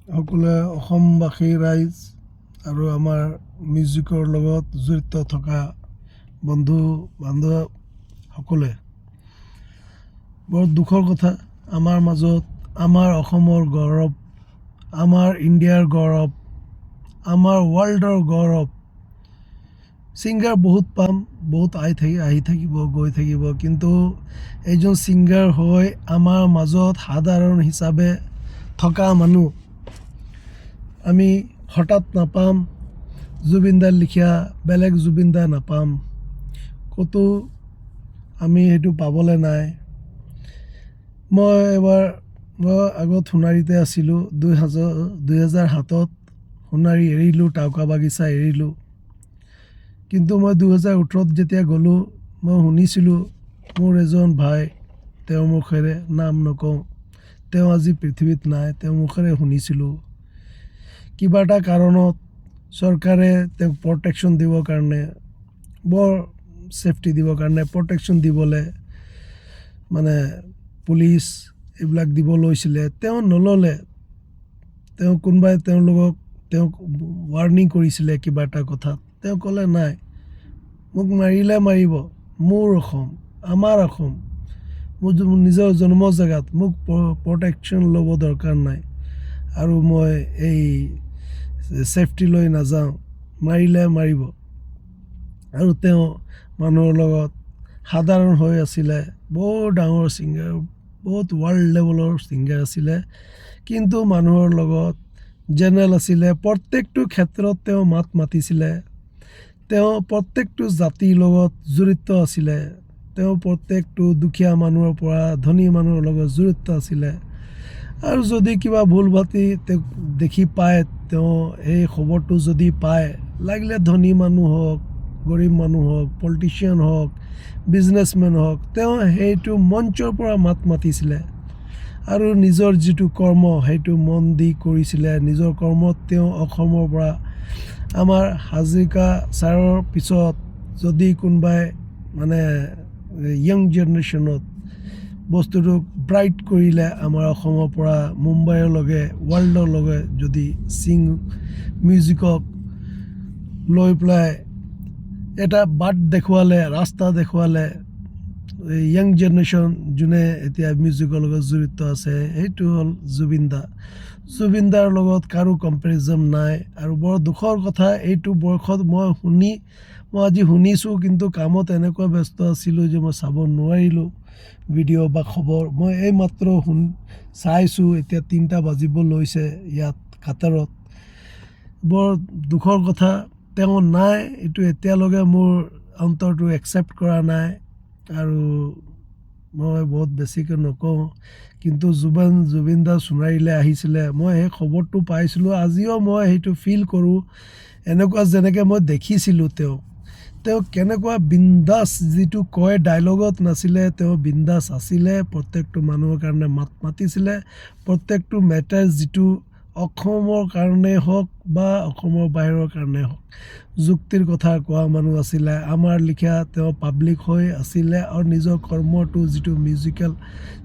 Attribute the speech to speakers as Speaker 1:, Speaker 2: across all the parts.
Speaker 1: সকলোৱে অসমবাসী ৰাইজ আৰু আমাৰ মিউজিকৰ লগত জড়িত থকা বন্ধু বান্ধৱ সকলোৱে বৰ দুখৰ কথা। আমাৰ মাজত আমাৰ অসমৰ গৌৰৱ, আমাৰ ইণ্ডিয়াৰ গৌৰৱ, আমাৰ ৱৰ্ল্ডৰ গৌৰৱ ছিংগাৰ বহুত পাম, বহুত আহি থাকিব, গৈ থাকিব, কিন্তু এইজন ছিংগাৰ হৈ আমাৰ মাজত সাধাৰণ হিচাপে থকা মানুহ আমি হঠাৎ নাপাম। জুবিনদাৰ লিখীয়া বেলেগ জুবিনদা নাপাম, ক'তো আমি সেইটো পাবলৈ নাই। মই আগত সোণাৰীতে আছিলোঁ। 2007 সোণাৰী এৰিলোঁ, টাউকা বাগিচা এৰিলোঁ। কিন্তু মই 2018 যেতিয়া গ'লোঁ, মই শুনিছিলোঁ মোৰ এজন ভাই, তেওঁৰ মুখেৰে, নাম নকওঁ, তেওঁ আজি পৃথিৱীত নাই, তেওঁৰ মুখেৰে শুনিছিলোঁ কিবা এটা কাৰণত চৰকাৰে তেওঁক প্ৰটেকশ্যন দিবৰ কাৰণে, বৰ ছেফটি দিবৰ কাৰণে, প্ৰটেকশ্যন দিবলৈ মানে পুলিচ এইবিলাক দিব লৈছিলে, তেওঁ নল'লে। তেওঁ কোনোবাই তেওঁক ৱাৰ্ণিং কৰিছিলে কিবা এটা কথাত, তেওঁ ক'লে নাই, মোক মাৰিলে মাৰিব, মোৰ অসম, আমাৰ অসম, মোৰ নিজৰ জন্ম জেগাত মোক প্ৰটেকশ্যন ল'ব দৰকাৰ নাই, আৰু মই এই ছেফটি লৈ নাযাওঁ, মাৰিলে মাৰিব। আৰু তেওঁ মানুহৰ লগত সাধাৰণ হৈ আছিলে, বৰ ডাঙৰ ছিংগাৰ, বহুত ৱৰ্ল্ড লেভেলৰ ছিংগাৰ আছিলে, কিন্তু মানুহৰ লগত জেনেৰেল আছিলে। প্ৰত্যেকটো ক্ষেত্ৰত তেওঁ মাত মাতিছিলে, তেওঁ প্ৰত্যেকটো জাতিৰ লগত জড়িত আছিলে, তেওঁ প্ৰত্যেকটো দুখীয়া মানুহৰ পৰা ধনী মানুহৰ লগত জড়িত আছিলে। আৰু যদি কিবা ভুল ভ্ৰান্তি তেওঁক দেখি পায়, তেওঁ এই খবৰটো যদি পায়, লাগিলে ধনী মানুহ হওক, গৰীব মানুহ হওক, পলিটিচিয়ান হওক, বিজনেছমেন হওক, তেওঁ সেইটো মঞ্চৰ পৰা মাত মাতিছিলে আৰু নিজৰ যিটো কৰ্ম সেইটো মন দি কৰিছিলে। নিজৰ কৰ্মত তেওঁ অসমৰ পৰা, আমাৰ হাজৰিকা ছাৰৰ পিছত যদি কোনোবাই মানে য়াং জেনেৰেশ্যনত বস্তুটোক ব্ৰাইট কৰিলে, আমাৰ অসমৰ পৰা মুম্বাইলৈকে, ৱৰ্ল্ডলৈকে যদি মিউজিকক লৈ পেলাই এটা বাট দেখুৱালে, ৰাস্তা দেখুৱালে, য়াং জেনেৰেশ্যন যোনে এতিয়া মিউজিকৰ লগত জড়িত আছে, সেইটো হ'ল জুবিনদা। জুবিনদাৰ লগত কাৰো কম্পেৰিজন নাই। আৰু বৰ দুখৰ কথা, এইটো বয়সত মই আজি শুনিছোঁ, কিন্তু কামত এনেকুৱা ব্যস্ত আছিলোঁ যে মই চাব নোৱাৰিলোঁ ভিডিঅ' বা খবৰ। মই এইমাত্ৰ চাইছোঁ, এতিয়া 3টা বাজিব লৈছে ইয়াত কাটাৰত। বৰ দুখৰ কথা, তেওঁ নাই, এইটো এতিয়ালৈকে মোৰ অন্তৰটো একচেপ্ট কৰা নাই। আৰু মই বহুত বেছিকৈ নকওঁ, কিন্তু জুবিনদা সোণাৰীলৈ আহিছিলে, মই সেই খবৰটো পাইছিলোঁ। আজিও মই সেইটো ফিল কৰোঁ, এনেকুৱা যেনেকৈ মই দেখিছিলোঁ তেওঁ কেনেকুৱা বিন্দাছ, যিটো কয় ডাইলগত নাছিলে, তেওঁ বিন্দাছ আছিলে, প্ৰত্যেকটো মানুহৰ কাৰণে মাত মাতিছিলে। প্ৰত্যেকটো মেটাৰ, যিটো অসমৰ কাৰণে হওক বা অসমৰ বাহিৰৰ কাৰণে হওক, যুক্তিৰ কথা কোৱা মানুহ আছিলে। আমাৰ লিখীয়া তেওঁ পাব্লিক হৈ আছিলে, আৰু নিজৰ কৰ্মটো যিটো মিউজিকেল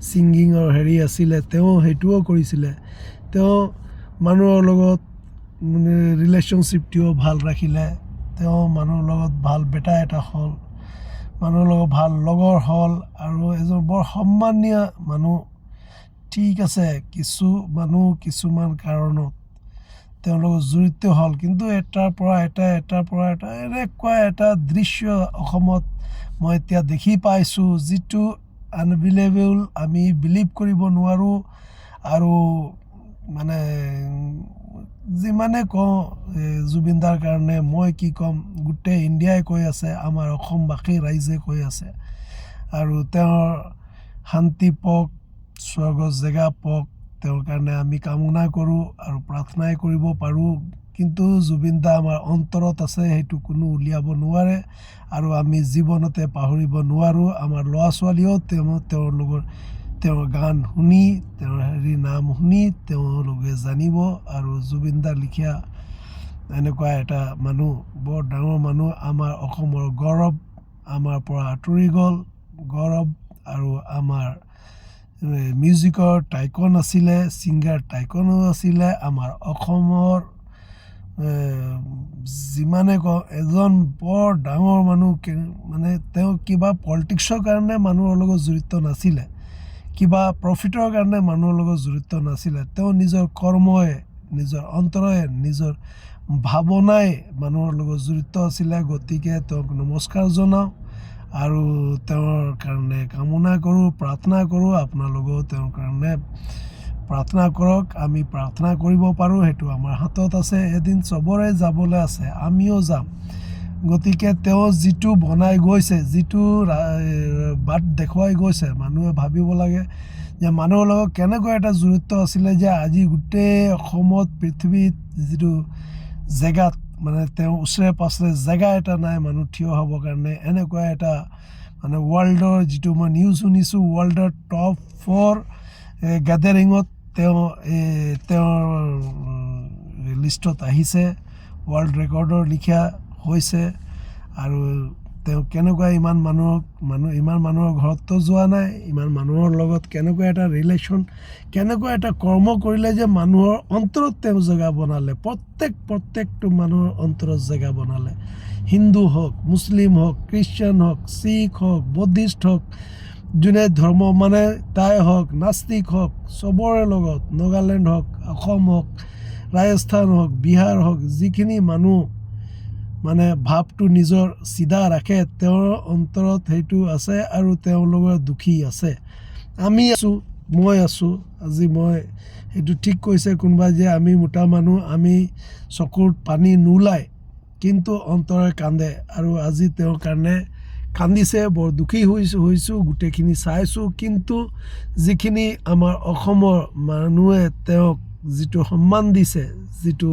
Speaker 1: ছিংগিঙৰ আছিলে, তেওঁ সেইটোও কৰিছিলে। তেওঁ মানুহৰ লগত ৰিলেশ্যনশ্বিপটোও ভাল ৰাখিলে, তেওঁ মানুহৰ লগত ভাল বেটা এটা হ'ল, মানুহৰ লগত ভাল লগৰ হ'ল, আৰু এজন বৰ সন্মানীয় মানুহ। ঠিক আছে, কিছু মানুহ কিছুমান কাৰণত তেওঁলোকৰ জড়িত হ'ল, কিন্তু এটাৰ পৰা এটা এনেকুৱা এটা দৃশ্য অসমত মই এতিয়া দেখি পাইছোঁ, যিটো আনবিলিভেবল, আমি বিলিভ কৰিব নোৱাৰোঁ। আৰু মানে যিমানে কওঁ জুবিনদাৰ কাৰণে, মই কি ক'ম, গোটেই ইণ্ডিয়াই কৈ আছে, আমাৰ অসমবাসী ৰাইজে কৈ আছে। আৰু তেওঁৰ শান্তি পাওক, স্বৰ্গৰ জেগা পাওক, তেওঁৰ কাৰণে আমি কামনা কৰোঁ আৰু প্ৰাৰ্থনাই কৰিব পাৰোঁ। কিন্তু জুবিনদা আমাৰ অন্তৰত আছে, সেইটো কোনো উলিয়াব নোৱাৰে, আৰু আমি জীৱনতে পাহৰিব নোৱাৰোঁ। আমাৰ ল'ৰা ছোৱালীয়েও তেওঁৰ গান শুনি, তেওঁৰ নাম শুনি তেওঁলোকে জানিব। আৰু জুবিনদাৰ লিখীয়া এনেকুৱা এটা মানুহ, বৰ ডাঙৰ মানুহ, আমাৰ অসমৰ গৌৰৱ, আমাৰ পৰা আঁতৰি গ'ল গৌৰৱ, আৰু আমাৰ মিউজিকৰ টাইকন আছিলে, ছিংগাৰ টাইকনো আছিলে। আমাৰ অসমৰ যিমানে কওঁ এজন বৰ ডাঙৰ মানুহ, মানে তেওঁ কিবা পলিটিক্সৰ কাৰণে মানুহৰ লগত জড়িত নাছিলে, কিবা প্ৰফিটৰ কাৰণে মানুহৰ লগত জড়িত নাছিলে। তেওঁ নিজৰ কৰ্মই, নিজৰ অন্তৰে, নিজৰ ভাৱনাই মানুহৰ লগত জড়িত আছিলে। গতিকে তেওঁক নমস্কাৰ জনাওঁ আৰু তেওঁৰ কাৰণে কামনা কৰোঁ, প্ৰাৰ্থনা কৰোঁ। আপোনালোকেও তেওঁৰ কাৰণে প্ৰাৰ্থনা কৰক। আমি প্ৰাৰ্থনা কৰিব পাৰোঁ, সেইটো আমাৰ হাতত আছে। এদিন চবৰে যাবলৈ আছে, আমিও যাম। গতিকে তেওঁ যিটো বনাই গৈছে, যিটো বাট দেখুৱাই গৈছে, মানুহে ভাবিব লাগে যে মানুহৰ লগত কেনেকৈ এটা জড়িত আছিলে যে আজি গোটেই অসমত, পৃথিৱীত যিটো জেগাত, মানে তেওঁ ওচৰে পাছৰে জেগা এটা নাই মানুহ থিয় হ'বৰ কাৰণে। এনেকুৱা এটা মানে ৱৰ্ল্ডৰ, যিটো মই নিউজ শুনিছোঁ, ৱৰ্ল্ডৰ টপ 4 গেডাৰিঙত তেওঁৰ লিষ্টত আহিছে, ৱৰ্ল্ড ৰেকৰ্ডৰ লিখীয়া হৈছে। আৰু তেওঁ কেনেকুৱা ইমান মানুহৰ ঘৰততো যোৱা নাই, ইমান মানুহৰ লগত কেনেকুৱা এটা ৰিলেশ্যন, কেনেকুৱা এটা কৰ্ম কৰিলে যে মানুহৰ অন্তৰত তেওঁ জেগা বনালে। প্ৰত্যেকটো মানুহৰ অন্তৰত জেগা বনালে। হিন্দু হওক, মুছলিম হওক, খ্ৰীষ্টান হওক, শিখ হওক, বৌদ্ধিষ্ট হওক, যোনে ধৰ্ম মানে তাই হওক, নাস্তিক হওক, চবৰে লগত, নাগালেণ্ড হওক, অসম হওক, ৰাজস্থান হওক, বিহাৰ হওক, যিখিনি মানুহ মানে ভাৱটো নিজৰ চিধা ৰাখে, তেওঁৰ অন্তৰত সেইটো আছে আৰু তেওঁলোকৰ দুখী আছে। আমি আছোঁ, মই আছোঁ। আজি মই সেইটো ঠিক কৈছে কোনোবাই যে আমি মোটা মানুহ, আমি চকুত পানী নোলায় কিন্তু অন্তৰে কান্দে। আৰু আজি তেওঁৰ কাৰণে কান্দিছে, বৰ দুখী হৈছোঁ, গোটেইখিনি চাইছোঁ। কিন্তু যিখিনি আমাৰ অসমৰ মানুহে তেওঁক যিটো সন্মান দিছে, যিটো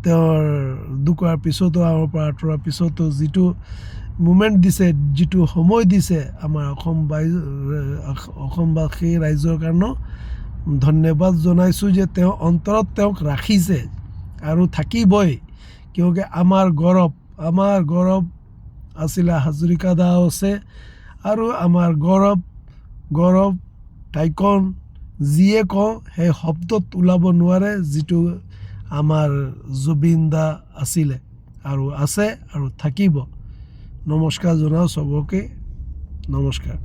Speaker 1: তেওঁৰ ঢুকুৱাৰ পিছতো, আমাৰ পৰা আঁতৰাৰ পিছতো যিটো মুমেণ্ট দিছে, যিটো সময় দিছে আমাৰ অসমবাসী ৰাইজৰ কাৰণেও ধন্যবাদ জনাইছোঁ যে তেওঁ অন্তৰত তেওঁক ৰাখিছে আৰু থাকিবই। কিয়কি আমাৰ গৌৰৱ আছিলে হাজৰিকা দাও আছে, আৰু আমাৰ গৌৰৱ টাইকন যিয়ে কওঁ সেই শব্দত ওলাব নোৱাৰে, যিটো আমাৰ জুবিন দা আছিলে আৰু আছে আৰু থাকিব। নমস্কাৰ জনাওঁ চবকে, নমস্কাৰ।